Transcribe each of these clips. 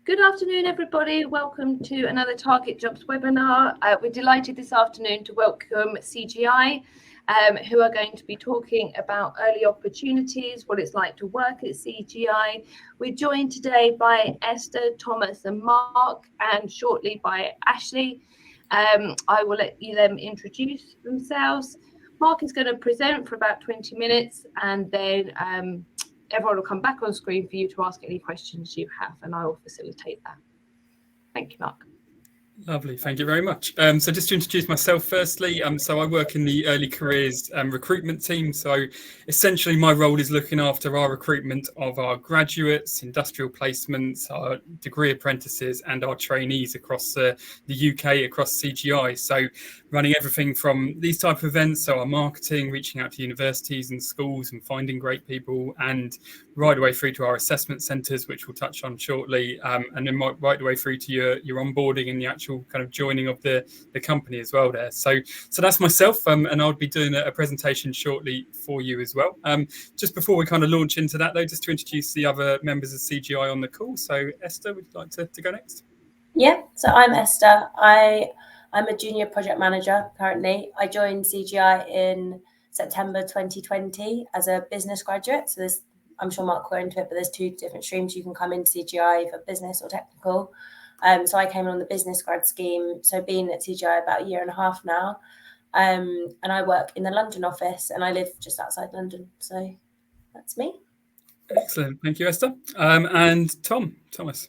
Good afternoon, everybody. Welcome to another Target Jobs webinar. We're delighted this afternoon to welcome CGI, who are going to be talking about early opportunities, what it's like to work at CGI. We're joined today by Esther, Thomas and Mark, and shortly by Ashley. I will let them introduce themselves. Mark is going to present for about 20 minutes and then everyone will come back on screen for you to ask any questions you have, and I will facilitate that. Thank you, Mark. Lovely, thank you very much. So just to introduce myself firstly, so I work in the early careers recruitment team. So essentially my role is looking after our recruitment of our graduates, industrial placements, our degree apprentices and our trainees across the UK, across CGI. So running everything from these type of events, so our marketing, reaching out to universities and schools and finding great people, and right away through to our assessment centres, which we'll touch on shortly, and then right the way through to your onboarding and the actual kind of joining of the company as well there. So that's myself, and I'll be doing a presentation shortly for you as well. Just before we kind of launch into that though, just to introduce the other members of CGI on the call. So Esther, would you like to go next? Yeah, so I'm Esther. I'm a junior project manager currently. I joined CGI in September 2020 as a business graduate. So I'm sure Mark will go into it, but there's two different streams you can come into CGI for business or technical. So I came on the business grad scheme. So been at CGI about a year and a half now. And I work in the London office and I live just outside London. So that's me. Excellent. Thank you, Esther. And Thomas.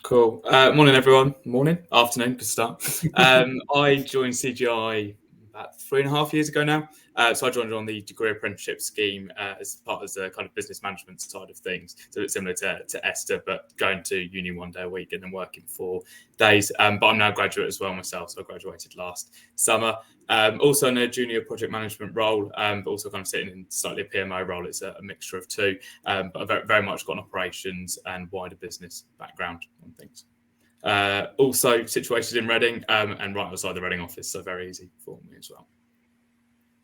Cool. Morning, everyone. Morning, afternoon, good start. I joined CGI about 3.5 years ago now. So I joined on the degree apprenticeship scheme as part of the kind of business management side of things. So it's similar to Esther, but going to uni 1 day a week and then working 4 days. But I'm now a graduate as well myself. So I graduated last summer. Also in a junior project management role, but also kind of sitting in slightly a PMO role. It's a mixture of two, but I've very much got an operations and wider business background on things. Also situated in Reading and right outside the Reading office, so very easy for me as well.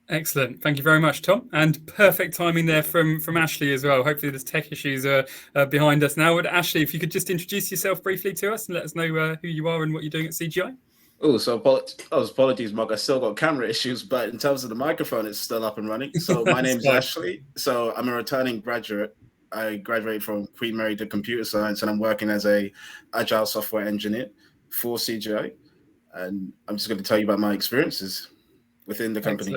Excellent. Thank you very much, Tom. And perfect timing there from Ashley as well. Hopefully the tech issues are behind us now. But Ashley, if you could just introduce yourself briefly to us and let us know who you are and what you're doing at CGI. Oh, so apologies, Mark. I still got camera issues, but in terms of the microphone, it's still up and running. So my name's Ashley. So I'm a returning graduate. I graduated from Queen Mary to computer science, and I'm working as a agile software engineer for CGI. And I'm just going to tell you about my experiences within the company.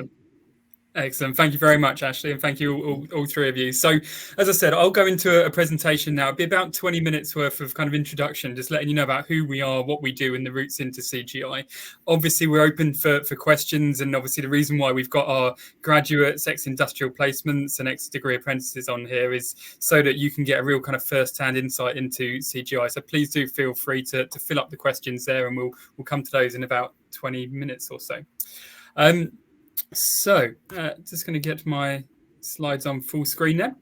Excellent. Thank you very much, Ashley, and thank you all three of you. So, as I said, I'll go into a presentation now. It'll be about 20 minutes worth of kind of introduction, just letting you know about who we are, what we do, and the routes into CGI. Obviously, we're open for questions, and obviously the reason why we've got our graduates, ex-industrial placements, and ex-degree apprentices on here is so that you can get a real kind of first-hand insight into CGI. So please do feel free to fill up the questions there, and we'll come to those in about 20 minutes or so. So just going to get my slides on full screen now.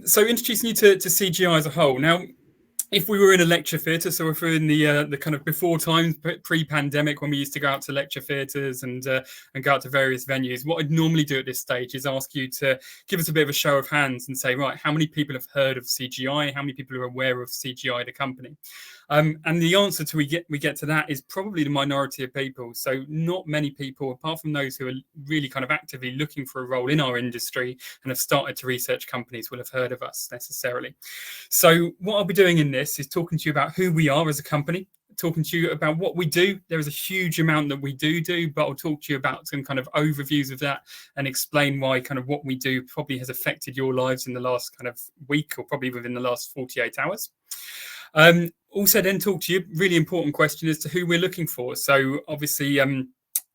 So introducing you to CGI as a whole. Now, if we were in a lecture theatre, so if we're in the kind of before times, pre-pandemic, when we used to go out to lecture theatres and go out to various venues, what I'd normally do at this stage is ask you to give us a bit of a show of hands and say, right, how many people have heard of CGI? How many people are aware of CGI, the company? And the answer to we get to that is probably the minority of people. So not many people, apart from those who are really kind of actively looking for a role in our industry and have started to research companies, will have heard of us necessarily. So what I'll be doing in this is talking to you about who we are as a company, talking to you about what we do. There is a huge amount that we do, but I'll talk to you about some kind of overviews of that and explain why kind of what we do probably has affected your lives in the last kind of week or probably within the last 48 hours. Also then talk to you, really important question as to who we're looking for. So obviously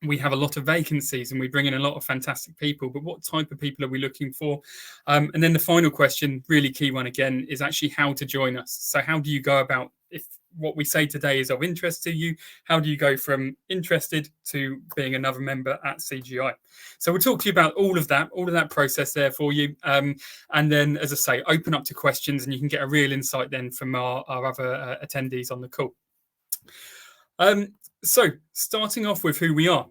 we have a lot of vacancies and we bring in a lot of fantastic people, but what type of people are we looking for? And then the final question, really key one again, is actually how to join us. So how do you go about, if what we say today is of interest to you, how do you go from interested to being another member at CGI? So we'll talk to you about all of that process there for you. And then, as I say, open up to questions and you can get a real insight then from our other attendees on the call. So starting off with who we are.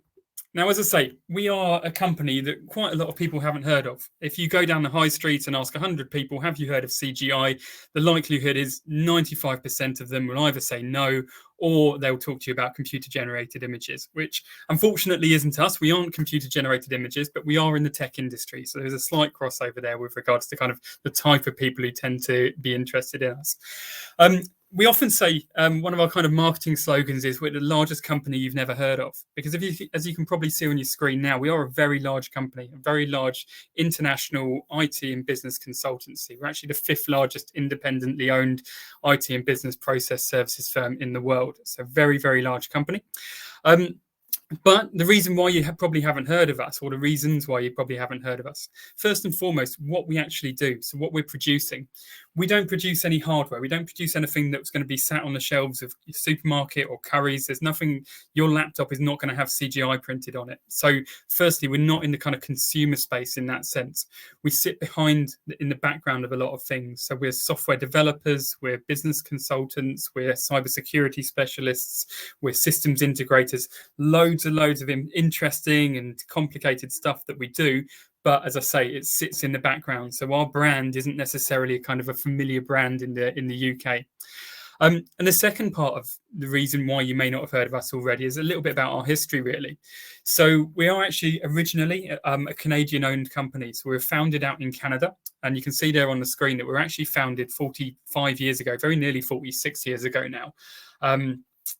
Now, as I say, we are a company that quite a lot of people haven't heard of. If you go down the high street and ask 100 people, have you heard of CGI? The likelihood is 95% of them will either say no, or they'll talk to you about computer-generated images, which unfortunately isn't us. We aren't computer-generated images, but we are in the tech industry. So there's a slight crossover there with regards to kind of the type of people who tend to be interested in us. We often say one of our kind of marketing slogans is we're the largest company you've never heard of, because as you can probably see on your screen now, we are a very large company, a very large international IT and business consultancy. We're actually the 5th largest independently owned IT and business process services firm in the world. So very, very large company. But the reason why you probably haven't heard of us, or the reasons why you probably haven't heard of us, first and foremost, what we actually do. So what we're producing, we don't produce any hardware. We don't produce anything that's going to be sat on the shelves of your supermarket or Currys. There's nothing, your laptop is not going to have CGI printed on it. So firstly, we're not in the kind of consumer space in that sense. We sit in the background of a lot of things. So we're software developers, we're business consultants, we're cybersecurity specialists, we're systems integrators, loads and loads of interesting and complicated stuff that we do. But as I say, it sits in the background. So our brand isn't necessarily a kind of a familiar brand in the UK. And the second part of the reason why you may not have heard of us already is a little bit about our history, really. So we are actually originally a Canadian-owned company. So we were founded out in Canada. And you can see there on the screen that we're actually founded 45 years ago, very nearly 46 years ago now.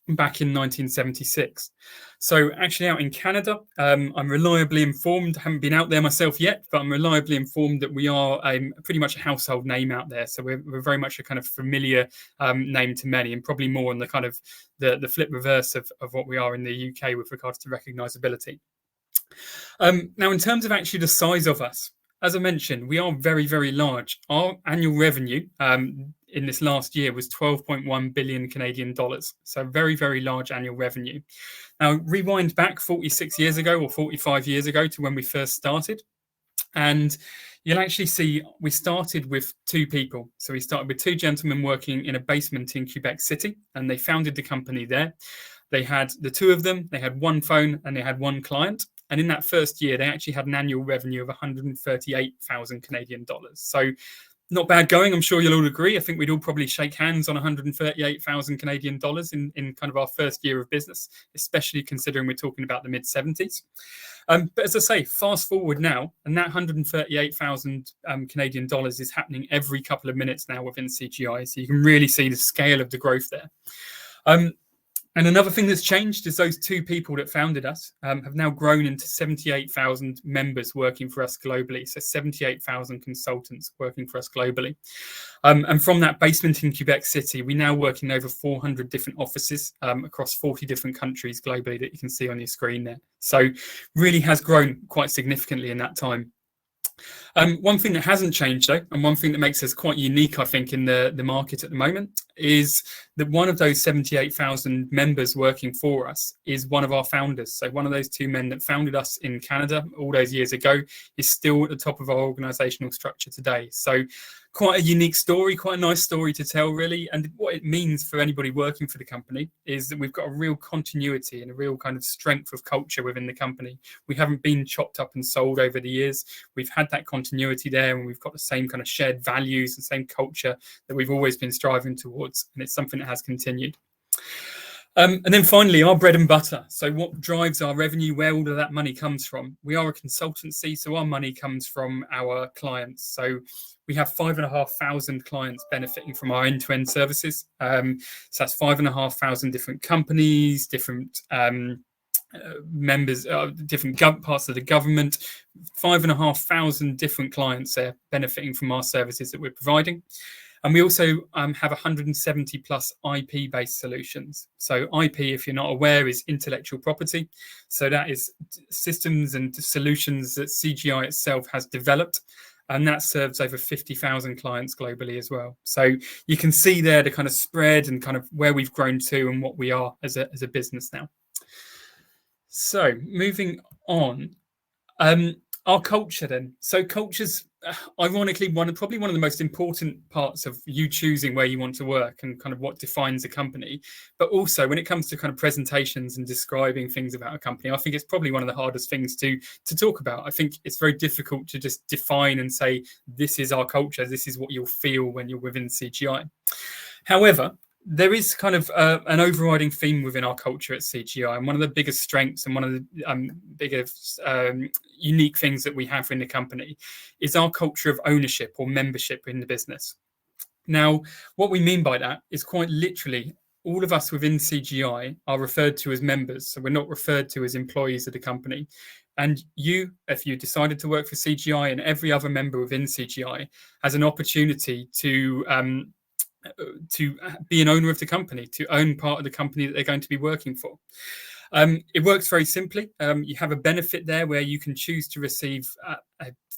Back in 1976. So actually out in Canada, I'm reliably informed, I haven't been out there myself yet, but I'm reliably informed that we are pretty much a household name out there. So we're very much a kind of familiar name to many, and probably more on the kind of the flip reverse of what we are in the UK with regards to recognisability. Now, in terms of actually the size of us, as I mentioned, we are very, very large. Our annual revenue in this last year was 12.1 billion Canadian dollars. So very, very large annual revenue. Now, rewind back 46 years ago or 45 years ago to when we first started. And you'll actually see we started with 2 people. So we started with 2 gentlemen working in a basement in Quebec City, and they founded the company there. They had the 2 of them, they had 1 phone and they had 1 client. And in that first year, they actually had an annual revenue of 138,000 Canadian dollars. So not bad going. I'm sure you'll all agree. I think we'd all probably shake hands on 138,000 Canadian dollars in kind of our first year of business, especially considering we're talking about the mid-70s. But as I say, fast forward now, and that 138,000 Canadian dollars is happening every couple of minutes now within CGI. So you can really see the scale of the growth there. And another thing that's changed is those 2 people that founded us have now grown into 78,000 members working for us globally. So 78,000 consultants working for us globally. And from that basement in Quebec City, we now work in over 400 different offices across 40 different countries globally that you can see on your screen there. So really has grown quite significantly in that time. One thing that hasn't changed, though, and one thing that makes us quite unique, I think, in the market at the moment, is that one of those 78,000 members working for us is one of our founders. So one of those 2 men that founded us in Canada all those years ago is still at the top of our organisational structure today. So quite a unique story, quite a nice story to tell, really. And what it means for anybody working for the company is that we've got a real continuity and a real kind of strength of culture within the company. We haven't been chopped up and sold over the years. We've had that continuity there, and we've got the same kind of shared values and same culture that we've always been striving towards. And it's something that has continued. And then finally, our bread and butter. So what drives our revenue, where all of that money comes from? We are a consultancy, so our money comes from our clients. So we have 5,500 clients benefiting from our end-to-end services. So that's 5,500 different companies, different members, different parts of the government, 5,500 different clients there benefiting from our services that we're providing. And we also have 170 plus IP-based solutions. So IP, if you're not aware, is intellectual property. So that is systems and solutions that CGI itself has developed. And that serves over 50,000 clients globally as well. So you can see there the kind of spread and kind of where we've grown to and what we are as a business now. So moving on. Our culture then. So culture's ironically, probably one of the most important parts of you choosing where you want to work and kind of what defines a company. But also when it comes to kind of presentations and describing things about a company, I think it's probably one of the hardest things to talk about. I think it's very difficult to just define and say, this is our culture, this is what you'll feel when you're within CGI. However, there is kind of an overriding theme within our culture at CGI, and one of the biggest strengths and one of the biggest unique things that we have in the company is our culture of ownership or membership in the business. Now, what we mean by that is quite literally all of us within CGI are referred to as members, so we're not referred to as employees of the company. And you, if you decided to work for CGI, and every other member within CGI has an opportunity to be an owner of the company, to own part of the company that they're going to be working for. It works very simply. You have a benefit there where you can choose to receive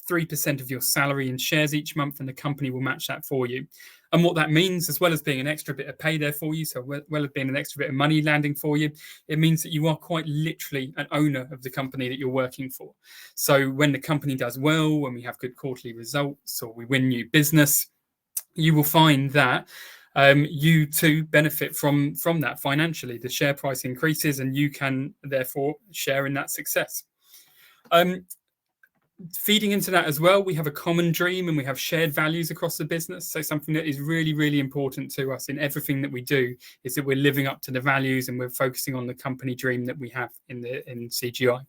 3% of your salary in shares each month, and the company will match that for you. And what that means, as well as being an extra bit of pay there for you, so well as being an extra bit of money landing for you, it means that you are quite literally an owner of the company that you're working for. So when the company does well, when we have good quarterly results, or we win new business, you will find that you too benefit from that financially. The share price increases and you can therefore share in that success. Feeding into that as well, we have a common dream and we have shared values across the business. So something that is really, really important to us in everything that we do is that we're living up to the values and we're focusing on the company dream that we have in CGI.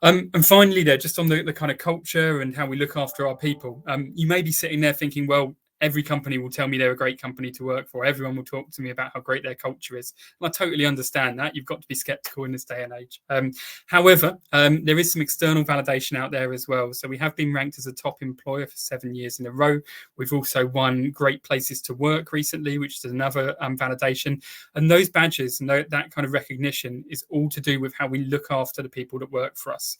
And finally there, just on the kind of culture and how we look after our people, you may be sitting there thinking, well, every company will tell me they're a great company to work for. Everyone will talk to me about how great their culture is. And I totally understand that. You've got to be skeptical in this day and age. However, there is some external validation out there as well. So we have been ranked as a top employer for 7 years in a row. We've also won Great Places to Work recently, which is another validation. And those badges and that kind of recognition is all to do with how we look after the people that work for us.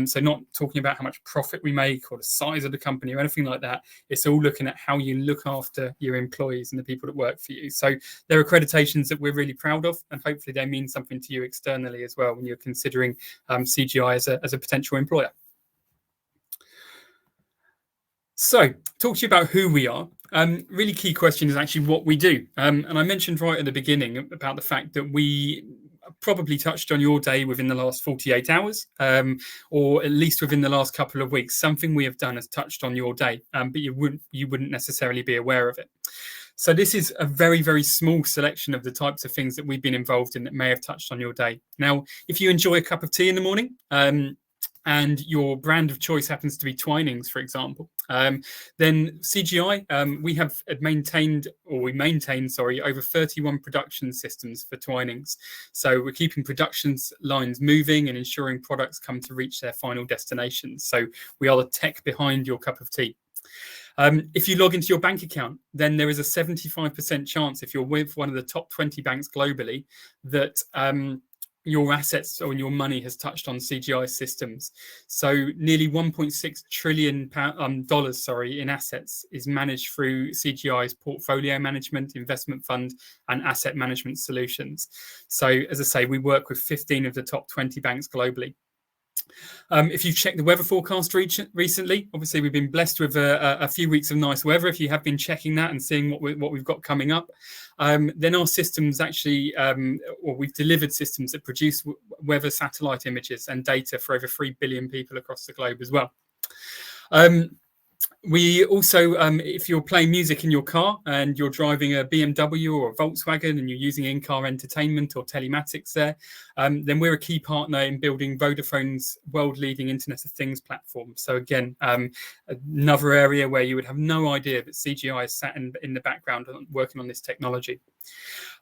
So not talking about how much profit we make or the size of the company or anything like that. It's all looking at how you look after your employees and the people that work for you. So there are accreditations that we're really proud of, and hopefully they mean something to you externally as well when you're considering CGI as a potential employer. So talk to you about who we are. Really key question is actually what we do. And I mentioned right at the beginning about the fact that we probably touched on your day within the last 48 hours, or at least within the last couple of weeks. Something we have done has touched on your day, but you wouldn't necessarily be aware of it. So this is a very, very small selection of the types of things that we've been involved in that may have touched on your day. Now, if you enjoy a cup of tea in the morning, and your brand of choice happens to be Twinings, for example, then CGI, we maintain over 31 production systems for Twinings. So we're keeping production lines moving and ensuring products come to reach their final destinations. So we are the tech behind your cup of tea. If you log into your bank account, then there is a 75% chance, if you're with one of the top 20 banks globally, that your assets or your money has touched on CGI systems. So nearly $1.6 trillion in assets is managed through CGI's portfolio management, investment fund, and asset management solutions. So as I say, we work with 15 of the top 20 banks globally. If you've checked the weather forecast recently, obviously we've been blessed with a few weeks of nice weather. If you have been checking that and seeing what we've got coming up, then our systems actually, or we've delivered systems that produce weather satellite images and data for over 3 billion people across the globe as well. We also, if you're playing music in your car and you're driving a BMW or a Volkswagen and you're using in-car entertainment or telematics there, then we're a key partner in building Vodafone's world-leading Internet of Things platform. So again, another area where you would have no idea that CGI is sat in the background working on this technology.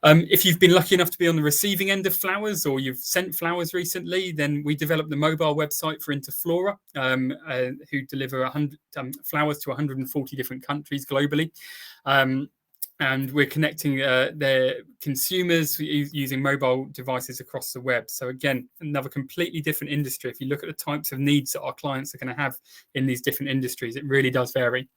If you've been lucky enough to be on the receiving end of flowers or you've sent flowers recently, then we developed the mobile website for Interflora, who deliver flowers to 140 different countries globally. And we're connecting their consumers using mobile devices across the web. So again, another completely different industry. If you look at the types of needs that our clients are going to have in these different industries, it really does vary.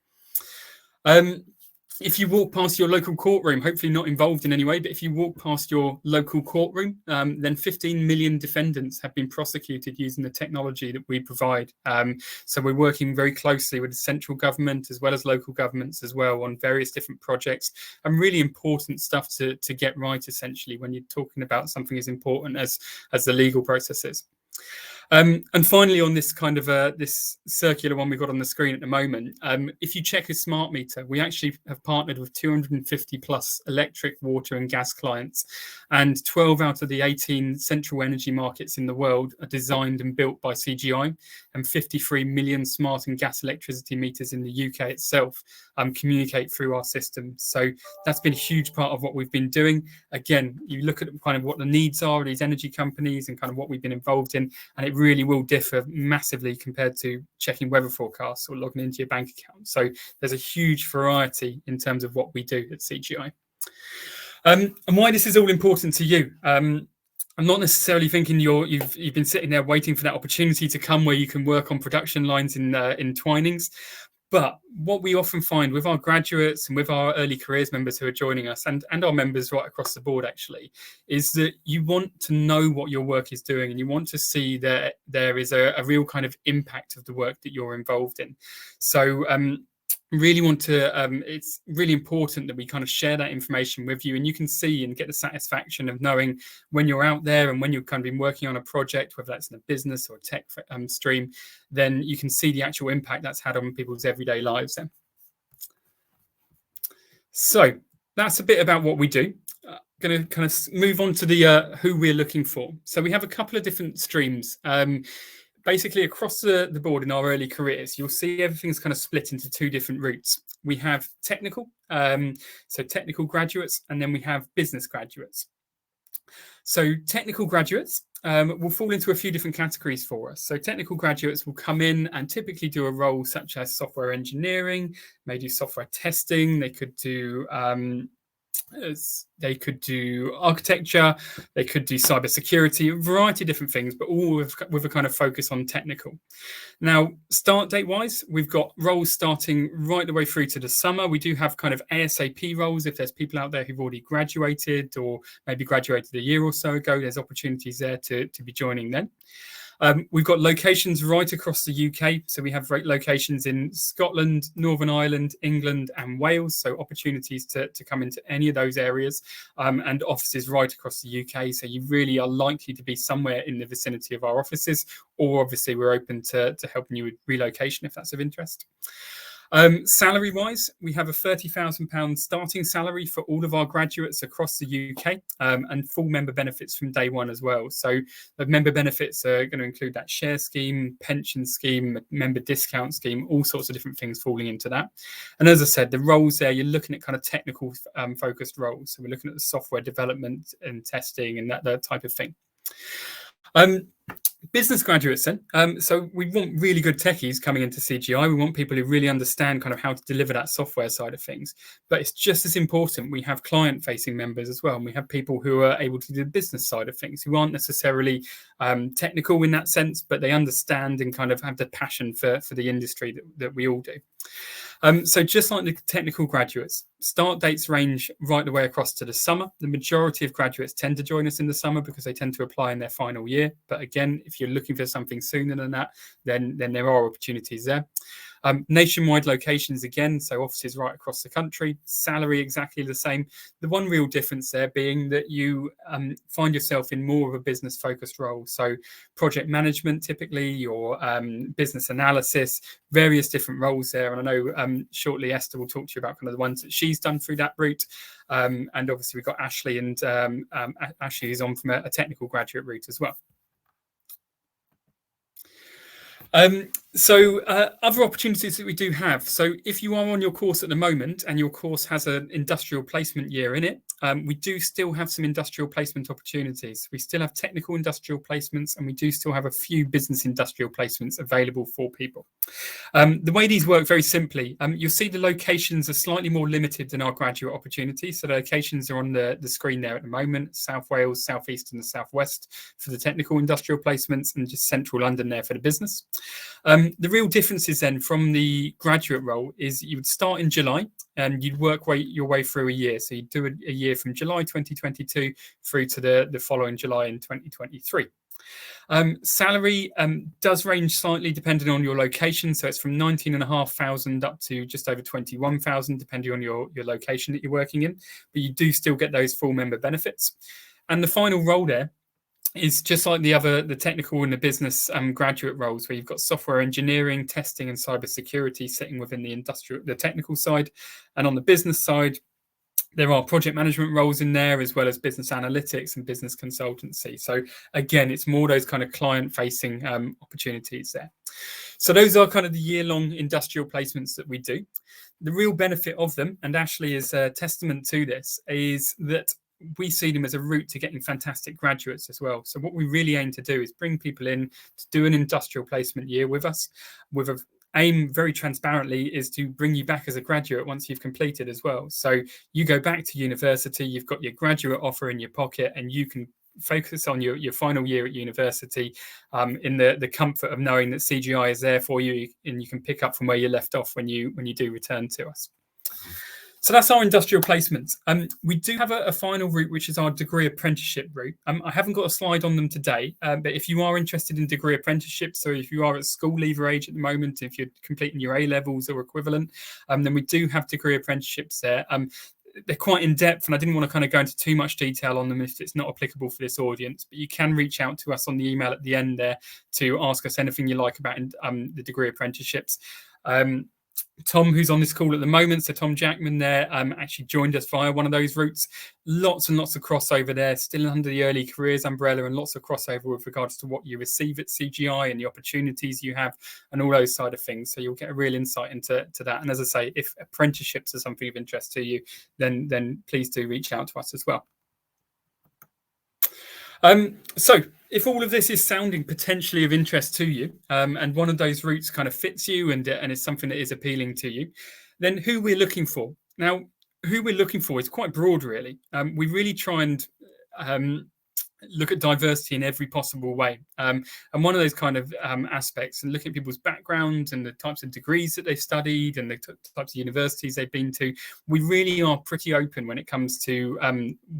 if you walk past your local courtroom, hopefully not involved in any way, but if you walk past your local courtroom, then 15 million defendants have been prosecuted using the technology that we provide. So we're working very closely with the central government as well as local governments as well on various different projects, and really important stuff to get right, essentially, when you're talking about something as important as the legal process is. And finally, on this kind of this circular one we've got on the screen at the moment, if you check a smart meter, we actually have partnered with 250 plus electric, water and gas clients, and 12 out of the 18 central energy markets in the world are designed and built by CGI, and 53 million smart and gas electricity meters in the UK itself communicate through our system. So that's been a huge part of what we've been doing. Again, you look at kind of what the needs are of these energy companies and kind of what we've been involved in, and it really will differ massively compared to checking weather forecasts or logging into your bank account. So there's a huge variety in terms of what we do at CGI. And why this is all important to you. I'm not necessarily thinking you've been sitting there waiting for that opportunity to come where you can work on production lines in Twinings. But what we often find with our graduates and with our early careers members who are joining us, and our members right across the board actually, is that you want to know what your work is doing, and you want to see that there is a real kind of impact of the work that you're involved in. So really want to, it's really important that we kind of share that information with you, and you can see and get the satisfaction of knowing when you're out there and when you've kind of been working on a project, whether that's in a business or a tech stream, then you can see the actual impact that's had on people's everyday lives then. So that's a bit about what we do. Going to kind of move on to the who we're looking for. So we have a couple of different streams. Basically, across the board in our early careers, you'll see everything's kind of split into two different routes. We have technical, so technical graduates, and then we have business graduates. So technical graduates will fall into a few different categories for us. So technical graduates will come in and typically do a role such as software engineering, maybe do software testing, they could do architecture, they could do cybersecurity, a variety of different things, but all with a kind of focus on technical. Now, start date wise, we've got roles starting right the way through to the summer. We do have kind of ASAP roles. If there's people out there who've already graduated or maybe graduated a year or so ago, there's opportunities there to be joining then. We've got locations right across the UK. So we have locations in Scotland, Northern Ireland, England and Wales. So opportunities to come into any of those areas, and offices right across the UK. So you really are likely to be somewhere in the vicinity of our offices, or obviously we're open to helping you with relocation if that's of interest. Salary wise, we have a £30,000 starting salary for all of our graduates across the UK, and full member benefits from day one as well. So the member benefits are going to include that share scheme, pension scheme, member discount scheme, all sorts of different things falling into that. And as I said, the roles there, you're looking at kind of technical focused roles. So we're looking at the software development and testing and that type of thing. Business graduates then. So we want really good techies coming into CGI. We want people who really understand kind of how to deliver that software side of things. But it's just as important we have client-facing members as well. And we have people who are able to do the business side of things, who aren't necessarily technical in that sense, but they understand and kind of have the passion for the industry that we all do. So just like the technical graduates, start dates range right the way across to the summer. The majority of graduates tend to join us in the summer because they tend to apply in their final year. But again, if you're looking for something sooner than that, then there are opportunities there. Nationwide locations again, so offices right across the country, salary exactly the same. The one real difference there being that you find yourself in more of a business focused role. So project management typically, or business analysis, various different roles there. And I know shortly Esther will talk to you about kind of the ones that she's done through that route. And obviously we've got Ashley, and Ashley is on from a technical graduate route as well. Other opportunities that we do have. So if you are on your course at the moment and your course has an industrial placement year in it, we do still have some industrial placement opportunities. We still have technical industrial placements, and we do still have a few business industrial placements available for people. The way these work very simply, you'll see the locations are slightly more limited than our graduate opportunities. So the locations are on the screen there at the moment: South Wales, South East and the South West for the technical industrial placements, and just central London there for the business. The real differences then from the graduate role is you would start in July. and you'd work your way through a year. So you'd do a year from July 2022 through to the following July in 2023. Salary does range slightly depending on your location. So it's from 19,500 up to just over 21,000, depending on your location that you're working in. But you do still get those full member benefits. And the final role there is just like the technical and the business graduate roles, where you've got software engineering, testing, and cybersecurity sitting within the technical side. And on the business side, there are project management roles in there, as well as business analytics and business consultancy. So again, it's more those kind of client-facing opportunities there. So those are kind of the year-long industrial placements that we do. The real benefit of them, and Ashley is a testament to this, is that we see them as a route to getting fantastic graduates as well. So what we really aim to do is bring people in to do an industrial placement year with us, with a aim very transparently is to bring you back as a graduate once you've completed as well. So you go back to university, you've got your graduate offer in your pocket, and you can focus on your final year at university in the comfort of knowing that CGI is there for you, and you can pick up from where you left off when you do return to us. So that's our industrial placements. We do have a final route, which is our degree apprenticeship route. I haven't got a slide on them today, but if you are interested in degree apprenticeships, so if you are at school leaver age at the moment, if you're completing your A-levels or equivalent, then we do have degree apprenticeships there. They're quite in depth, and I didn't want to kind of go into too much detail on them if it's not applicable for this audience, but you can reach out to us on the email at the end there to ask us anything you like about the degree apprenticeships. Tom, who's on this call at the moment, so Tom Jackman there, actually joined us via one of those routes. Lots and lots of crossover there, still under the early careers umbrella, and lots of crossover with regards to what you receive at CGI and the opportunities you have and all those side of things. So you'll get a real insight into that. And as I say, if apprenticeships are something of interest to you, then please do reach out to us as well. So if all of this is sounding potentially of interest to you, and one of those routes kind of fits you and is something that is appealing to you, then who we're looking for. Now, who we're looking for is quite broad, really. We really try and look at diversity in every possible way. And one of those kind of aspects, and look at people's backgrounds and the types of degrees that they've studied and the types of universities they've been to. We really are pretty open when it comes to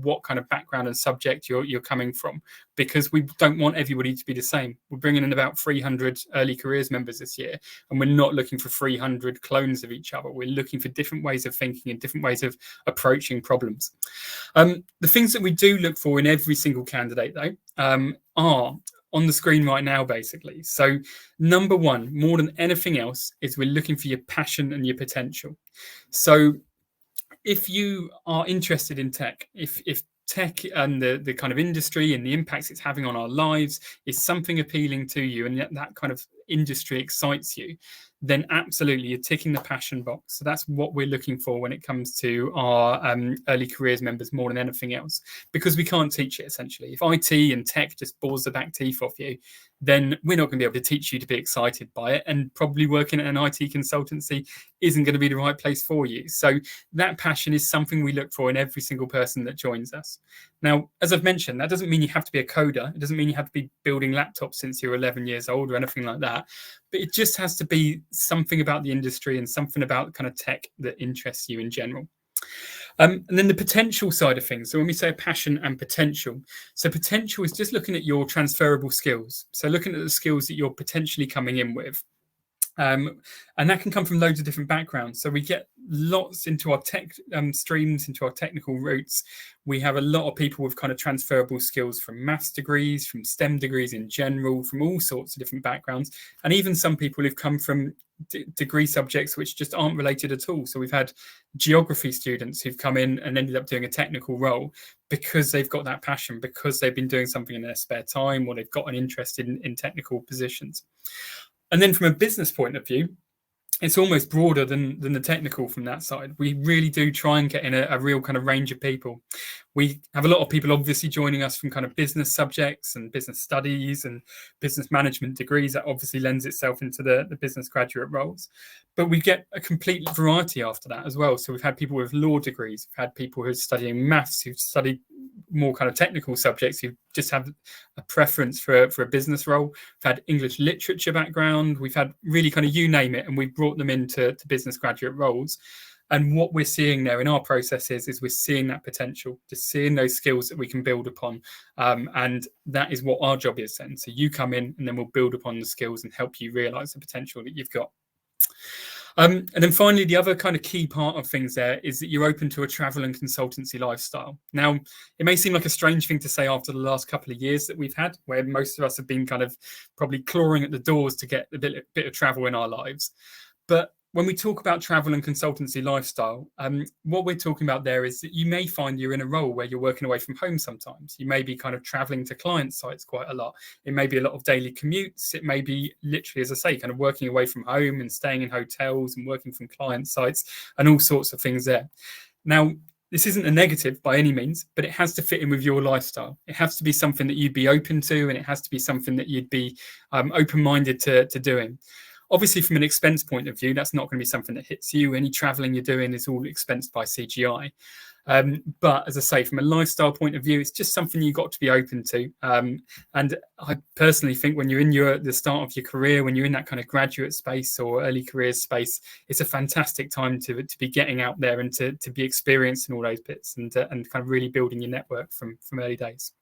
what kind of background and subject you're coming from, because we don't want everybody to be the same. We're bringing in about 300 early careers members this year, and we're not looking for 300 clones of each other. We're looking for different ways of thinking and different ways of approaching problems. The things that we do look for in every single candidate, though, are on the screen right now, basically. So number one, more than anything else, is we're looking for your passion and your potential. So if you are interested in tech, if tech and the kind of industry and the impacts it's having on our lives is something appealing to you, and that kind of industry excites you, then absolutely you're ticking the passion box. So that's what we're looking for when it comes to our early careers members more than anything else, because we can't teach it essentially. If IT and tech just bores the back teeth off you, then we're not going to be able to teach you to be excited by it, and probably working at an IT consultancy isn't going to be the right place for you. So that passion is something we look for in every single person that joins us. Now, as I've mentioned, that doesn't mean you have to be a coder. It doesn't mean you have to be building laptops since you're 11 years old or anything like that. But it just has to be something about the industry and something about kind of tech that interests you in general. And then the potential side of things. So when we say passion and potential, so potential is just looking at your transferable skills. So looking at the skills that you're potentially coming in with. And that can come from loads of different backgrounds. So we get lots into our tech streams, into our technical routes. We have a lot of people with kind of transferable skills from maths degrees, from STEM degrees in general, from all sorts of different backgrounds. And even some people who've come from degree subjects which just aren't related at all. So we've had geography students who've come in and ended up doing a technical role because they've got that passion, because they've been doing something in their spare time, or they've got an interest in technical positions. And then from a business point of view, it's almost broader than the technical from that side. We really do try and get in a real kind of range of people. We have a lot of people obviously joining us from kind of business subjects and business studies and business management degrees. That obviously lends itself into the business graduate roles. But we get a complete variety after that as well. So we've had people with law degrees, we've had people who are studying maths, who've studied more kind of technical subjects, who just have a preference for a business role. We've had English literature background. We've had really kind of you name it, and we've brought them into business graduate roles. And what we're seeing there in our processes is we're seeing that potential, just seeing those skills that we can build upon. And that is what our job is then. So you come in and then we'll build upon the skills and help you realise the potential that you've got. And then finally, the other kind of key part of things there is that you're open to a travel and consultancy lifestyle. Now, it may seem like a strange thing to say after the last couple of years that we've had, where most of us have been kind of probably clawing at the doors to get a bit of travel in our lives. But when we talk about travel and consultancy lifestyle, what we're talking about there is that you may find you're in a role where you're working away from home sometimes. You may be kind of traveling to client sites quite a lot. It may be a lot of daily commutes. It may be literally, as I say, kind of working away from home and staying in hotels and working from client sites and all sorts of things there. Now, this isn't a negative by any means, but it has to fit in with your lifestyle. It has to be something that you'd be open to, and it has to be something that you'd be open-minded to doing. Obviously, from an expense point of view, that's not going to be something that hits you. Any traveling you're doing is all expensed by CGI. But as I say, from a lifestyle point of view, it's just something you've got to be open to. And I personally think when you're in the start of your career, when you're in that kind of graduate space or early careers space, it's a fantastic time to be getting out there and to be experiencing all those bits and kind of really building your network from early days.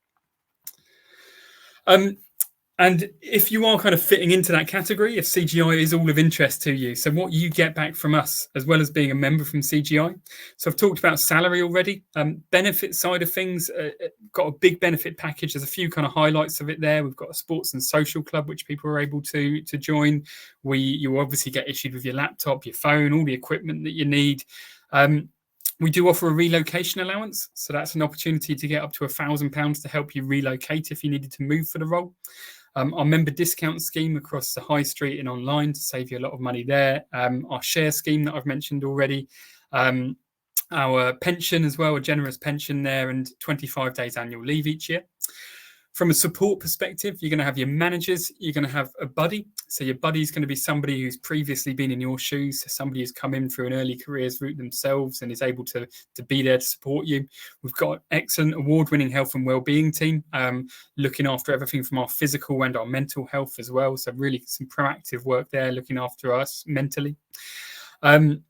And if you are kind of fitting into that category, if CGI is all of interest to you, so what you get back from us, as well as being a member from CGI. So I've talked about salary already. Benefit side of things, got a big benefit package. There's a few kind of highlights of it there. We've got a sports and social club, which people are able to join. You obviously get issued with your laptop, your phone, all the equipment that you need. We do offer a relocation allowance. So that's an opportunity to get up to £1,000 to help you relocate if you needed to move for the role. Our member discount scheme across the high street and online to save you a lot of money there. Our share scheme that I've mentioned already. Our pension as well, a generous pension there, and 25 days annual leave each year. From a support perspective, you're going to have your managers, you're going to have a buddy. So your buddy is going to be somebody who's previously been in your shoes, so somebody who's come in through an early careers route themselves and is able to be there to support you. We've got an excellent award-winning health and wellbeing team, looking after everything from our physical and our mental health as well. So really some proactive work there, looking after us mentally. And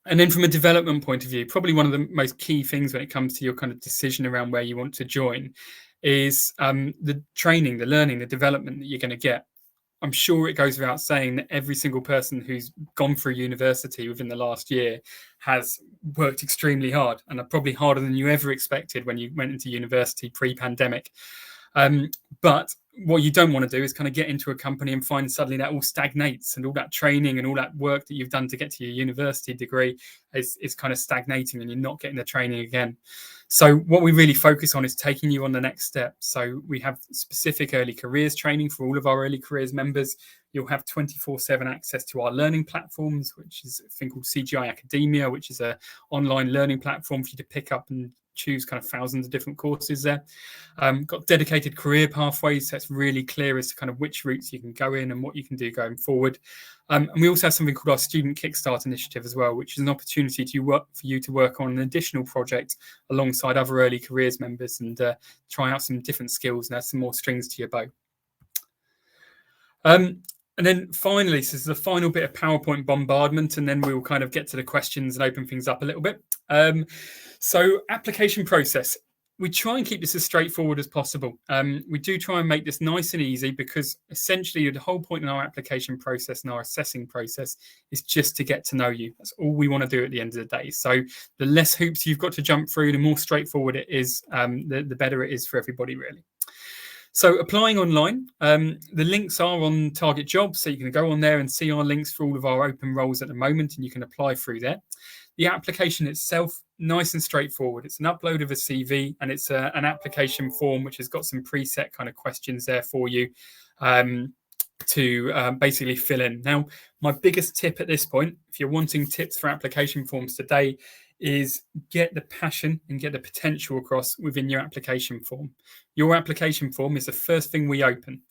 then from a development point of view, probably one of the most key things when it comes to your kind of decision around where you want to join is the training, the learning, the development that you're going to get. I'm sure it goes without saying that every single person who's gone through university within the last year has worked extremely hard, and probably harder than you ever expected when you went into university pre-pandemic. But what you don't want to do is kind of get into a company and find suddenly that all stagnates and all that training and all that work that you've done to get to your university degree is kind of stagnating and you're not getting the training again. So what we really focus on is taking you on the next step. So we have specific early careers training for all of our early careers members. You'll have 24/7 access to our learning platforms, which is a thing called CGI Academia, which is an online learning platform for you to pick up and choose kind of thousands of different courses there. Got dedicated career pathways, so it's really clear as to kind of which routes you can go in and what you can do going forward. And we also have something called our Student Kickstart initiative as well, which is an opportunity for you to work on an additional project alongside other early careers members and try out some different skills and add some more strings to your bow. And then finally, this is the final bit of PowerPoint bombardment, and then we'll kind of get to the questions and open things up a little bit. So application process. We try and keep this as straightforward as possible. We do try and make this nice and easy because essentially the whole point in our application process and our assessing process is just to get to know you. That's all we want to do at the end of the day. So the less hoops you've got to jump through, the more straightforward it is, the better it is for everybody, really. So applying online, the links are on Target Jobs, so you can go on there and see our links for all of our open roles at the moment, and you can apply through there. The application itself, nice and straightforward. It's an upload of a CV, and it's an application form which has got some preset kind of questions there for you to basically fill in. Now, my biggest tip at this point, if you're wanting tips for application forms today, is get the passion and get the potential across within your application form. Your application form is the first thing we open.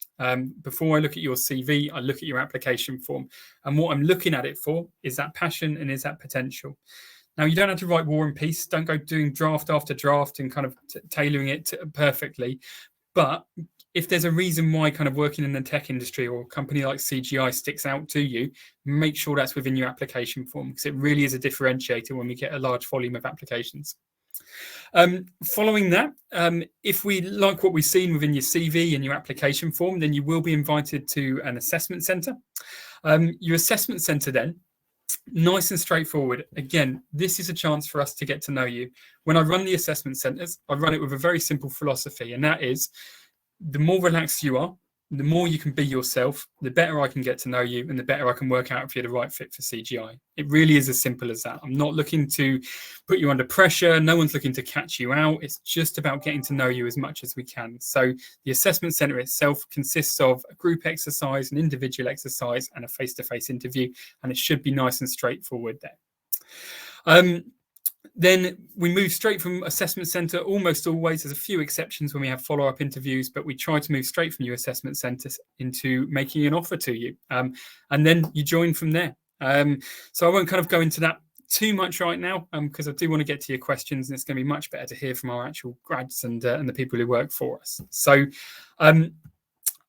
Before I look at your CV, I look at your application form. And what I'm looking at it for is that passion and is that potential. Now, you don't have to write War and Peace. Don't go doing draft after draft and kind of tailoring it perfectly. But if there's a reason why kind of working in the tech industry or a company like CGI sticks out to you, make sure that's within your application form, because it really is a differentiator when we get a large volume of applications. Following that, if we like what we've seen within your CV and your application form, then you will be invited to an assessment centre. Your assessment centre then, nice and straightforward. Again, this is a chance for us to get to know you. When I run the assessment centres, I run it with a very simple philosophy, and that is, the more relaxed you are, the more you can be yourself, the better I can get to know you, and the better I can work out if you're the right fit for CGI. It really is as simple as that. I'm not looking to put you under pressure. No one's looking to catch you out. It's just about getting to know you as much as we can. So the assessment centre itself consists of a group exercise, an individual exercise, and a face-to-face interview, and it should be nice and straightforward there. Then we move straight from assessment centre, almost always. There's a few exceptions when we have follow-up interviews, but we try to move straight from your assessment centre into making an offer to you. And then you join from there. So I won't kind of go into that too much right now, because I do want to get to your questions, and it's going to be much better to hear from our actual grads and the people who work for us. So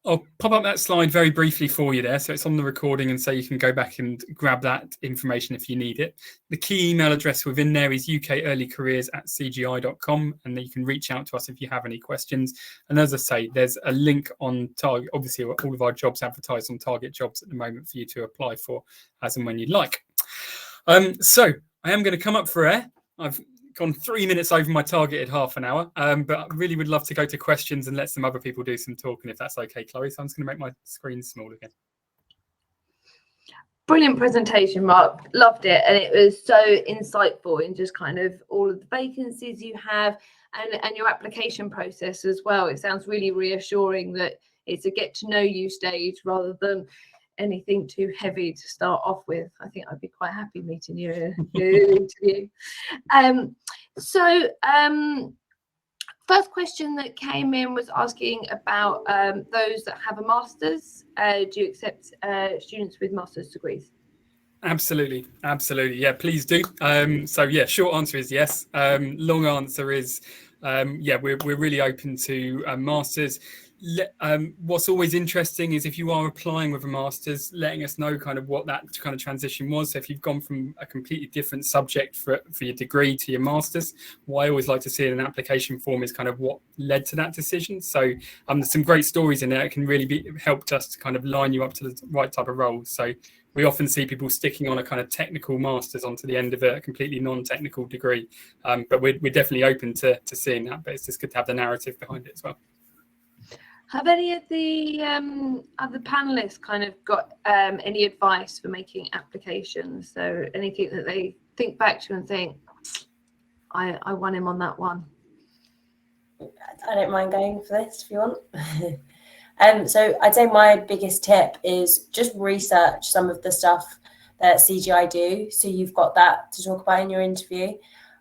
I'll pop up that slide very briefly for you there. So it's on the recording, and so you can go back and grab that information if you need it. The key email address within there is ukearlycareers@cgi.com, and then you can reach out to us if you have any questions. And as I say, there's a link on Target. Obviously, all of our jobs advertised on Target Jobs at the moment for you to apply for as and when you'd like. So I am going to come up for air. I've gone 3 minutes over my targeted half an hour, but I really would love to go to questions and let some other people do some talking, if that's okay, Chloe. So I'm just going to make my screen small again. Brilliant presentation, Mark. Loved it. And it was so insightful in just kind of all of the vacancies you have and your application process as well. It sounds really reassuring that it's a get to know you stage rather than anything too heavy to start off with. I think I'd be quite happy meeting you in an interview. First question that came in was asking about those that have a master's. Do you accept students with master's degrees? Absolutely. Yeah, please do. So yeah, short answer is yes. Long answer is yeah, we're really open to masters. What's always interesting is if you are applying with a master's, letting us know kind of what that kind of transition was. So if you've gone from a completely different subject for your degree to your master's, what I always like to see in an application form is kind of what led to that decision. So there's some great stories in there. It can really helped us to kind of line you up to the right type of role. So we often see people sticking on a kind of technical master's onto the end of a completely non-technical degree. But we're definitely open to seeing that, but it's just good to have the narrative behind it as well. Have any of the other panelists kind of got any advice for making applications? So anything that they think back to and think, I won him on that one? I don't mind going for this if you want. So I'd say my biggest tip is just research some of the stuff that CGI do, so you've got that to talk about in your interview.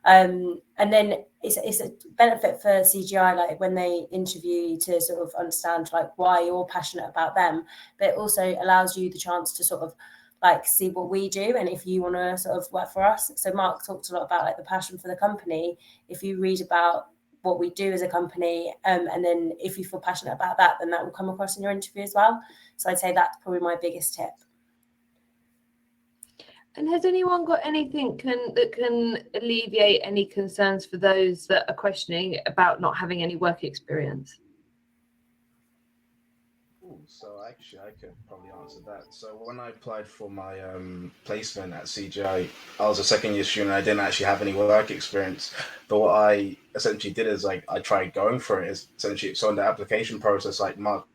And then it's a benefit for CGI, like when they interview you, to sort of understand like why you're passionate about them, but it also allows you the chance to sort of like see what we do and if you want to sort of work for us. So Mark talked a lot about like the passion for the company. If you read about what we do as a company, and then if you feel passionate about that, then that will come across in your interview as well. So I'd say that's probably my biggest tip. And has anyone got anything that can alleviate any concerns for those that are questioning about not having any work experience? So actually, I could probably answer that. So when I applied for my placement at CGI, I was a second-year student. I didn't actually have any work experience. But what I essentially did is I tried going for it. Essentially, so in the application process, like Mark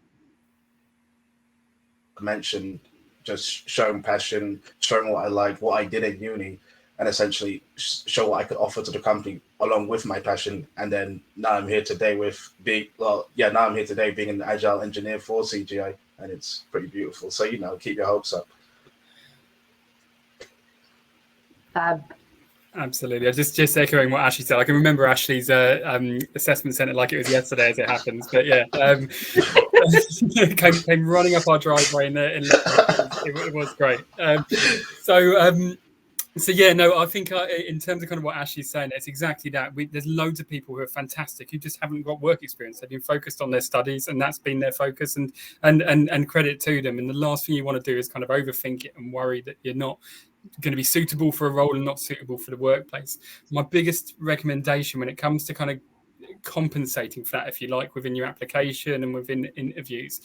mentioned, just showing passion, showing what I liked, what I did at uni, and essentially show what I could offer to the company along with my passion. And then now I'm here today being an agile engineer for CGI, and it's pretty beautiful. So, keep your hopes up. Fab. Absolutely. Just echoing what Ashley said. I can remember Ashley's assessment centre like it was yesterday as it happens. But yeah, came running up our driveway it was great. So So yeah, no, I think in terms of kind of what Ashley's saying, it's exactly that. There's loads of people who are fantastic who just haven't got work experience. They've been focused on their studies, and that's been their focus. And credit to them. And the last thing you want to do is kind of overthink it and worry that you're not going to be suitable for a role and not suitable for the workplace. My biggest recommendation when it comes to kind of compensating for that, if you like, within your application and within interviews,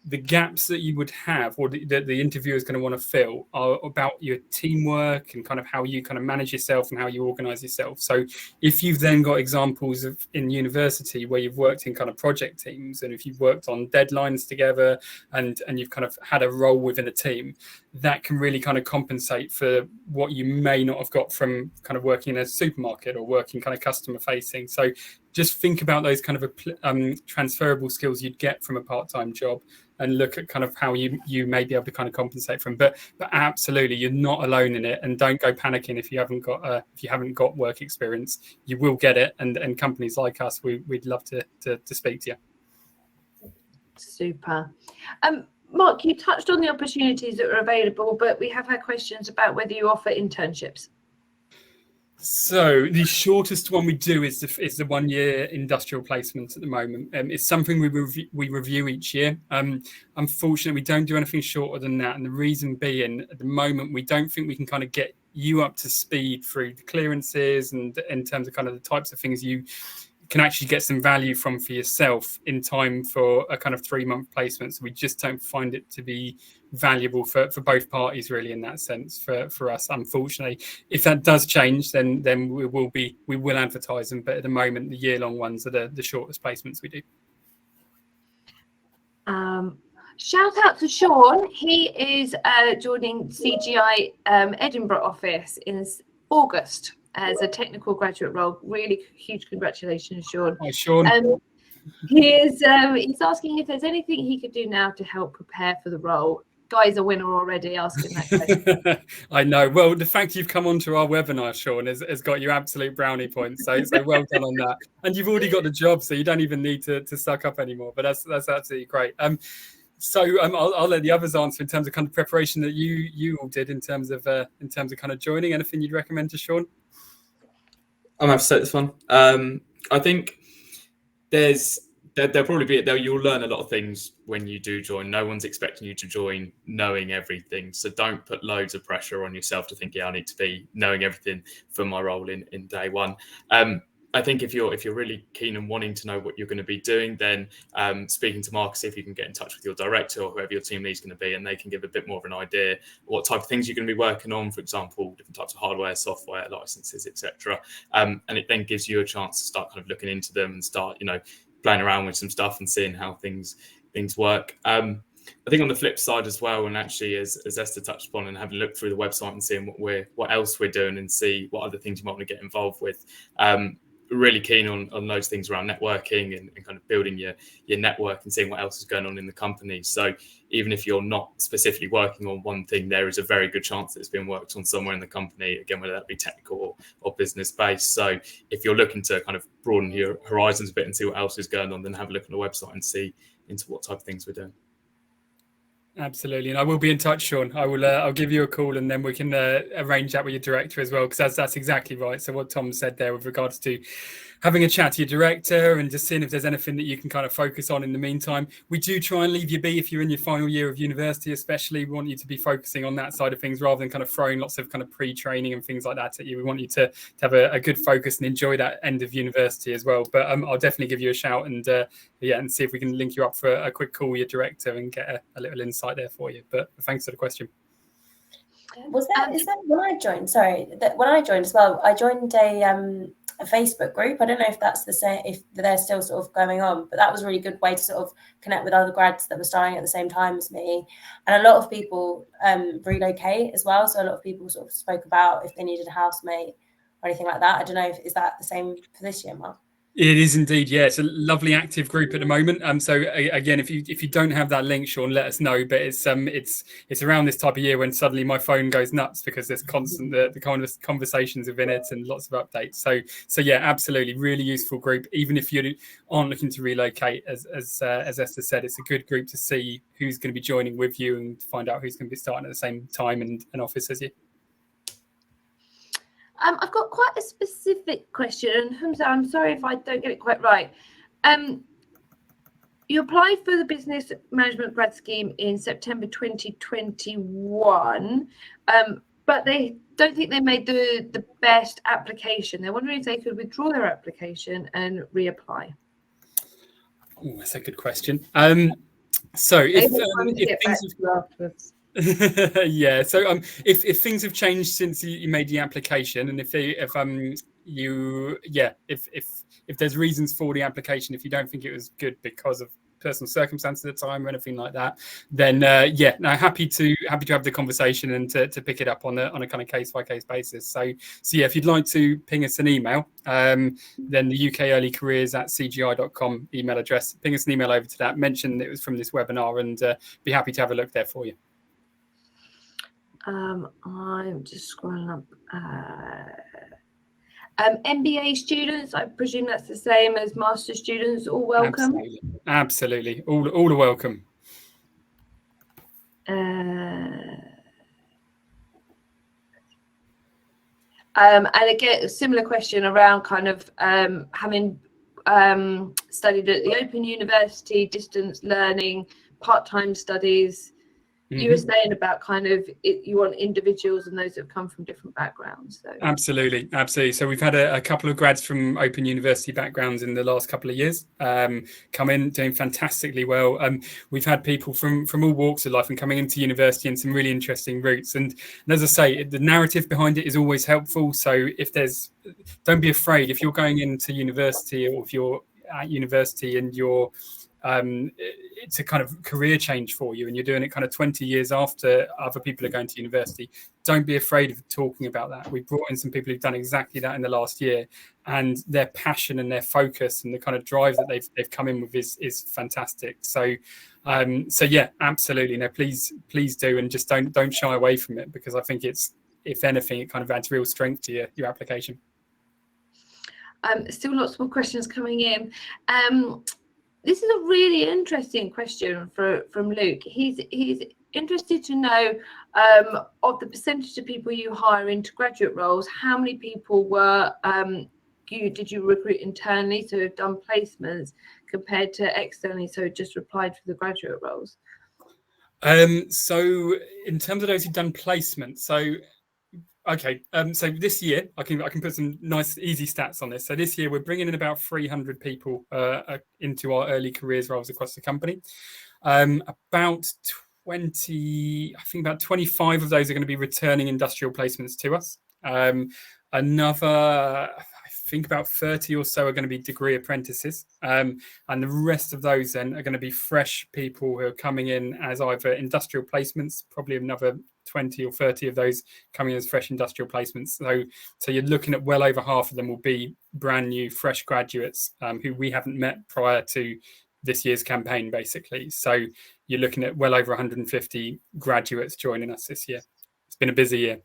the gaps that you would have or that the interviewer is going to want to fill are about your teamwork and kind of how you kind of manage yourself and how you organize yourself. So if you've then got examples of in university where you've worked in kind of project teams, and if you've worked on deadlines together and you've kind of had a role within a team, that can really kind of compensate for what you may not have got from kind of working in a supermarket or working kind of customer facing. So just think about those kind of transferable skills you'd get from a part-time job and look at kind of how you may be able to kind of compensate from. But absolutely, you're not alone in it, and don't go panicking if you haven't got work experience. You will get it, and companies like us, we'd love to speak to you. Super. Mark, you touched on the opportunities that are available, but we have had questions about whether you offer internships. So the shortest one we do is the 1 year industrial placement at the moment. It's something we review each year. Unfortunately, we don't do anything shorter than that. And the reason being, at the moment, we don't think we can kind of get you up to speed through the clearances and in terms of kind of the types of things you can actually get some value from for yourself in time for a kind of 3-month placement. So we just don't find it to be valuable for both parties really in that sense for us, unfortunately. If that does change, then we will advertise them. But at the moment, the year-long ones are the shortest placements we do. Shout out to Sean. He is joining CGI Edinburgh office in August as a technical graduate role. Really huge congratulations, Sean. Hi, Sean. He's asking if there's anything he could do now to help prepare for the role. Guy's a winner already asking that question. I know. Well, the fact you've come onto our webinar, Sean, has got you absolute brownie points. So well done on that. And you've already got the job, so you don't even need to suck up anymore. But that's absolutely great. So I'll let the others answer in terms of kind of preparation that you all did in terms of kind of joining. Anything you'd recommend to Sean? I'm happy to take this one. I think there'll probably be you'll learn a lot of things when you do join. No one's expecting you to join knowing everything, so don't put loads of pressure on yourself to think, I need to be knowing everything for my role in day one. I think if you're really keen and wanting to know what you're going to be doing, then speaking to Mark, see if you can get in touch with your director or whoever your team lead is going to be, and they can give a bit more of an idea of what type of things you're going to be working on. For example, different types of hardware, software, licenses, etc. And it then gives you a chance to start kind of looking into them and start, playing around with some stuff and seeing how things work. I think on the flip side as well, and actually as Esther touched upon, and having a look through the website and seeing what else we're doing and see what other things you might want to get involved with. Really keen on those things around networking and kind of building your network and seeing what else is going on in the company. So even if you're not specifically working on one thing, there is a very good chance that it's been worked on somewhere in the company, again, whether that be technical or business based. So if you're looking to kind of broaden your horizons a bit and see what else is going on, then have a look on the website and see into what type of things we're doing. Absolutely, and I will be in touch, Sean. I'll give you a call, and then we can arrange that with your director as well, because that's exactly right. So what Tom said there with regards to having a chat to your director and just seeing if there's anything that you can kind of focus on in the meantime. We do try and leave you be if you're in your final year of university, especially. We want you to be focusing on that side of things rather than kind of throwing lots of kind of pre-training and things like that at you. We want you to have a good focus and enjoy that end of university as well. But I'll definitely give you a shout and see if we can link you up for a quick call with your director and get a little insight there for you. But thanks for the question. Is that when I joined? Sorry, when I joined as well, I joined a Facebook group. I don't know if that's the same, if they're still sort of going on, but that was a really good way to sort of connect with other grads that were starting at the same time as me. And a lot of people relocate as well. So a lot of people sort of spoke about if they needed a housemate or anything like that. I don't know is that the same for this year, Mark? It is indeed, yeah. It's a lovely active group at the moment. So again, if you don't have that link, Sean, let us know. But it's around this type of year when suddenly my phone goes nuts because there's constant the kind of conversations within it and lots of updates. So yeah, absolutely, really useful group. Even if you aren't looking to relocate, as Esther said, it's a good group to see who's going to be joining with you and find out who's going to be starting at the same time and office as you. I've got quite a specific question, and Humza, I'm sorry if I don't get it quite right. You applied for the business management grad scheme in September 2021, but they don't think they made the best application. They're wondering if they could withdraw their application and reapply. Oh, that's a good question. So if things afterwards. yeah, so if things have changed since you made the application, and if there's reasons for the application, if you don't think it was good because of personal circumstances at the time or anything like that, then happy to have the conversation and to pick it up on a kind of case by case basis. So yeah, if you'd like to ping us an email, then the UK Early Careers at CGI.com email address, ping us an email over to that, mention it was from this webinar, and be happy to have a look there for you. I'm just scrolling up. MBA students, I presume that's the same as master students, all welcome. Absolutely. All are welcome. And again, a similar question around kind of having studied at the Open University, distance learning, part-time studies. You were saying about kind of you want individuals and those that have come from different backgrounds. So. Absolutely. So we've had a couple of grads from Open University backgrounds in the last couple of years come in doing fantastically well. We've had people from all walks of life and coming into university in some really interesting routes. And as I say, the narrative behind it is always helpful. So don't be afraid if you're going into university, or if you're at university and you're it's a kind of career change for you and you're doing it kind of 20 years after other people are going to university. Don't be afraid of talking about that. We brought in some people who've done exactly that in the last year, and their passion and their focus and the kind of drive that they've come in with is fantastic. So yeah, absolutely. No, please do, and just don't shy away from it, because I think it's, if anything, it kind of adds real strength to your application. Still lots more questions coming in. This is a really interesting question from Luke. He's interested to know of the percentage of people you hire into graduate roles, how many people did you recruit internally, so have done placements, compared to externally, so just applied for the graduate roles? So in terms of those who've done placements, so this year I can put some nice easy stats on this. So this year we're bringing in about 300 people into our early careers roles across the company. About 25 of those are going to be returning industrial placements to us. Another, I think about 30 or so are going to be degree apprentices. And the rest of those then are going to be fresh people who are coming in as either industrial placements, probably another 20 or 30 of those coming as fresh industrial placements. So you're looking at well over half of them will be brand new, fresh graduates who we haven't met prior to this year's campaign, basically. So you're looking at well over 150 graduates joining us this year. It's been a busy year.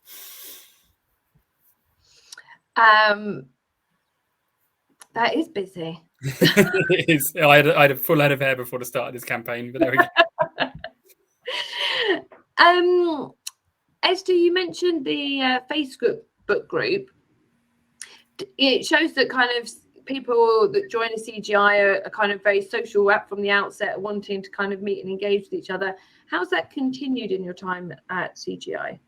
That is busy. It is. I had a full head of hair before the start of this campaign, but there we go. Esther, you mentioned the Facebook group. It shows that kind of people that join a CGI are kind of very social from the outset, wanting to kind of meet and engage with each other. How's that continued in your time at CGI?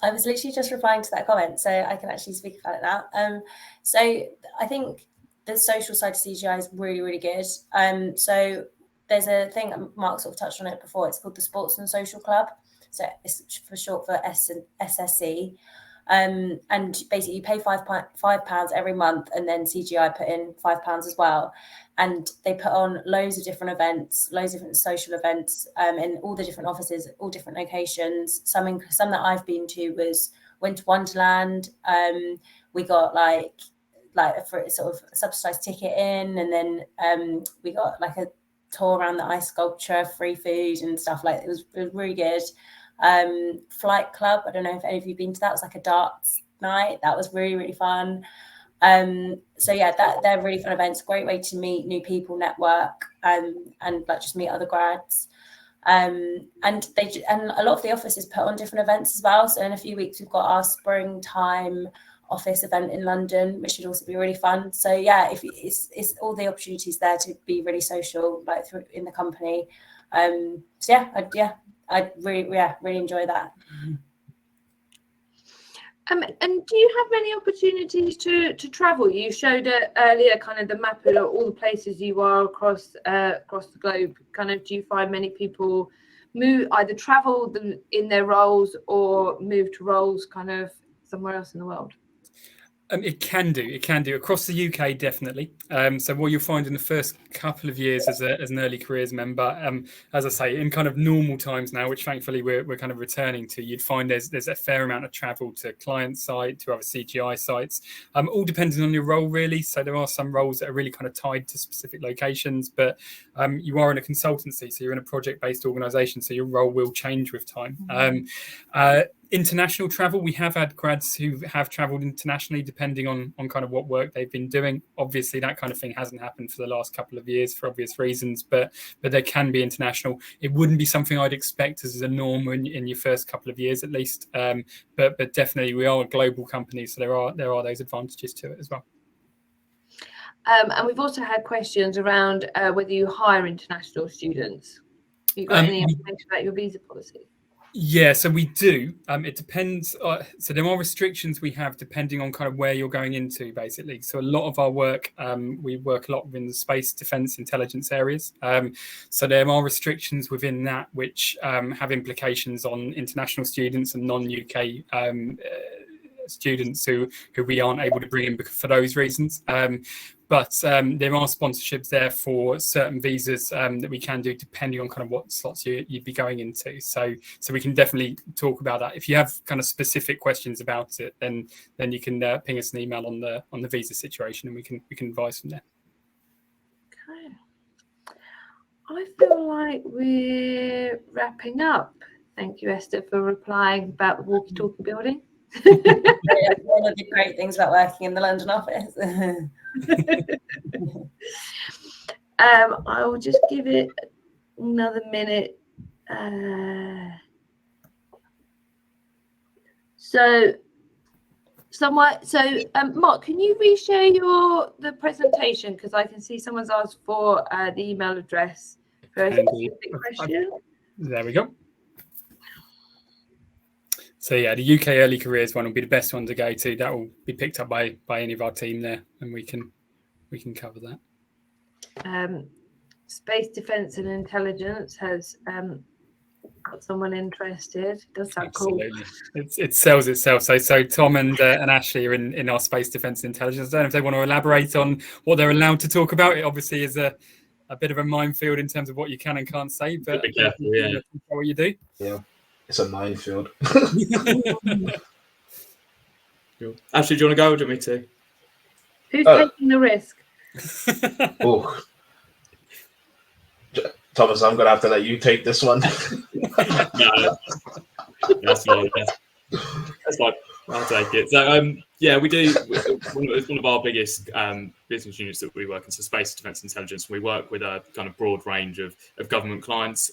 I was literally just replying to that comment, so I can actually speak about it now. So I think the social side of CGI is really, really good. So there's a thing, Mark sort of touched on it before, it's called the Sports and Social Club. So it's for short for SSC. And basically you pay £5 every month, and then CGI put in £5 as well. And they put on loads of different events, loads of different social events in all the different offices, all different locations. Some that I've been to was Winter Wonderland. We got like for sort of subsidised ticket in, and then we got like a tour around the ice sculpture, free food and stuff. Like it was really good. Flight Club, I don't know if any of you have been to that. It was like a darts night. That was really, really fun. So yeah, they're really fun events. Great way to meet new people, network, and like just meet other grads. And a lot of the offices put on different events as well. So in a few weeks we've got our springtime office event in London, which should also be really fun. So yeah, if it's all the opportunities there to be really social, like through in the company. So yeah, I'd really enjoy that. And do you have many opportunities to travel? You showed it earlier, kind of the map of all the places you are across the globe. Kind of, do you find many people either travel in their roles or move to roles kind of somewhere else in the world? It can do across the UK, definitely. So what you'll find in the first couple of years as an early careers member, as I say, in kind of normal times now, which thankfully we're kind of returning to, you'd find there's a fair amount of travel to client site, to other CGI sites, all depending on your role really. So there are some roles that are really kind of tied to specific locations, but you are in a consultancy, so you're in a project-based organisation, so your role will change with time. International travel, we have had grads who have travelled internationally depending on kind of what work they've been doing. Obviously that kind of thing hasn't happened for the last couple of years for obvious reasons, but there can be international. It wouldn't be something I'd expect as a norm in your first couple of years at least, but definitely we are a global company, so there are those advantages to it as well. And we've also had questions around whether you hire international students. Have you got any information about your visa policy? Yeah, so we do. It depends. So there are restrictions we have depending on kind of where you're going into, basically. So a lot of our work, we work a lot within the space, defence, intelligence areas. So there are restrictions within that which have implications on international students and non-UK students who we aren't able to bring in for those reasons. But there are sponsorships there for certain visas that we can do depending on kind of what slots you'd be going into. So we can definitely talk about that. If you have kind of specific questions about it, then you can ping us an email on the visa situation, and we can advise from there. Okay. I feel like we're wrapping up. Thank you, Esther, for replying about the walkie-talkie building. One of the great things about working in the London office. I will just give it another minute. Mark, can you reshare the presentation, because I can see someone's asked for the email address for a specific question. There we go. So yeah, the UK early careers one will be the best one to go to. That will be picked up by any of our team there, and we can cover that. Space Defence and Intelligence has got someone interested. Does that Absolutely. Cool? It sells itself. So Tom and Ashley are in our Space Defence and Intelligence. I don't know if they want to elaborate on what they're allowed to talk about. It obviously is a bit of a minefield in terms of what you can and can't say, but be careful, yeah. What you do. Yeah. It's a minefield. Ashley, do you want to go or do you want me to? Who's taking the risk? Oh, Thomas, I'm going to have to let you take this one. No, that's fine. That's fine. I'll take it. So, yeah, we do. It's one of our biggest business units that we work in, so Space Defence Intelligence. We work with a kind of broad range of government clients.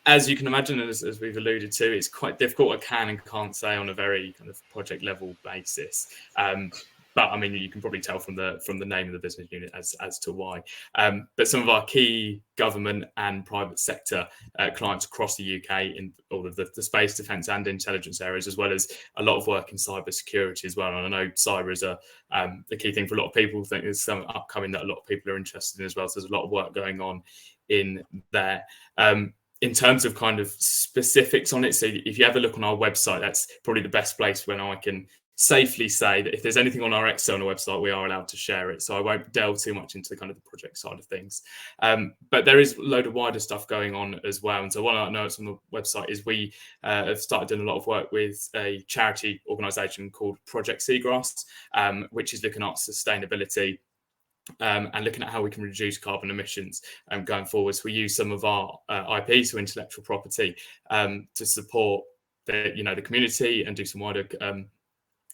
As you can imagine, as we've alluded to, it's quite difficult. I can and can't say on a very kind of project level basis. But I mean, you can probably tell from the name of the business unit as to why. But some of our key government and private sector clients across the UK in all of the space, defence and intelligence areas, as well as a lot of work in cyber security as well. And I know cyber is a key thing for a lot of people. I think there's some upcoming that a lot of people are interested in as well. So there's a lot of work going on in there. In terms of kind of specifics on it, so if you have a look on our website, that's probably the best place when I can safely say that if there's anything on our external website, we are allowed to share it. So I won't delve too much into kind of the project side of things. But there is a load of wider stuff going on as well. And so one of our notes on the website is we have started doing a lot of work with a charity organisation called Project Seagrass, which is looking at sustainability and looking at how we can reduce carbon emissions going forwards. We use some of our IP, so intellectual property, to support the community and do some wider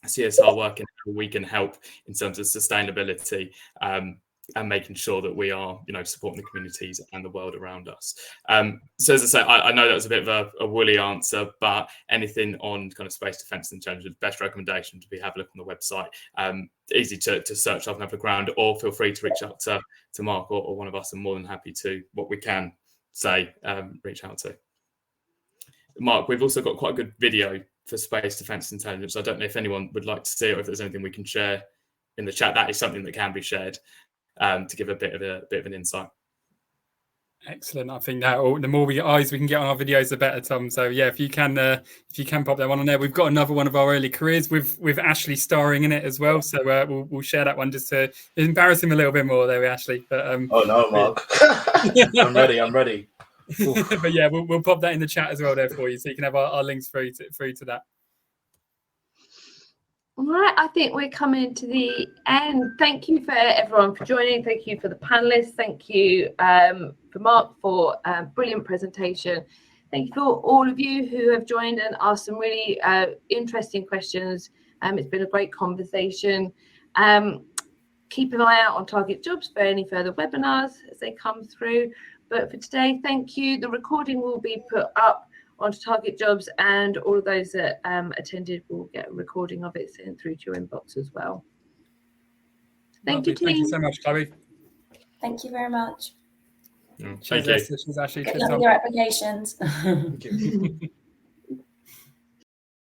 CSR work and how we can help in terms of sustainability and making sure that we are, supporting the communities and the world around us. So as I say, I know that was a bit of a woolly answer, but anything on kind of space defence and intelligence, best recommendation to be have a look on the website. Easy to search up and have a look around, or feel free to reach out to Mark or one of us. I'm more than happy to, what we can say, reach out to. Mark, we've also got quite a good video for space defence intelligence. I don't know if anyone would like to see it, or if there's anything we can share in the chat. That is something that can be shared to give a bit of an insight. Excellent. I think that the more eyes we can get on our videos, the better, Tom. So yeah, if you can pop that one on there. We've got another one of our early careers with Ashley starring in it as well. So we'll share that one just to embarrass him a little bit more there, Ashley. But oh no, Mark, I'm ready. But yeah, we'll pop that in the chat as well there for you, so you can have our links through to that. All right, I think we're coming to the end. Thank you for everyone for joining. Thank you for the panelists. Thank you for Mark for a brilliant presentation. Thank you for all of you who have joined and asked some really interesting questions. It's been a great conversation. Keep an eye out on Target Jobs for any further webinars as they come through. But for today, thank you. The recording will be put up onto Target Jobs, and all of those that attended will get a recording of it sent through to your inbox as well. Thank you, team. Thank you so much, Chloe. Thank you very much. Thank you. Cheers, Ashley. Good luck with your applications. Thank you.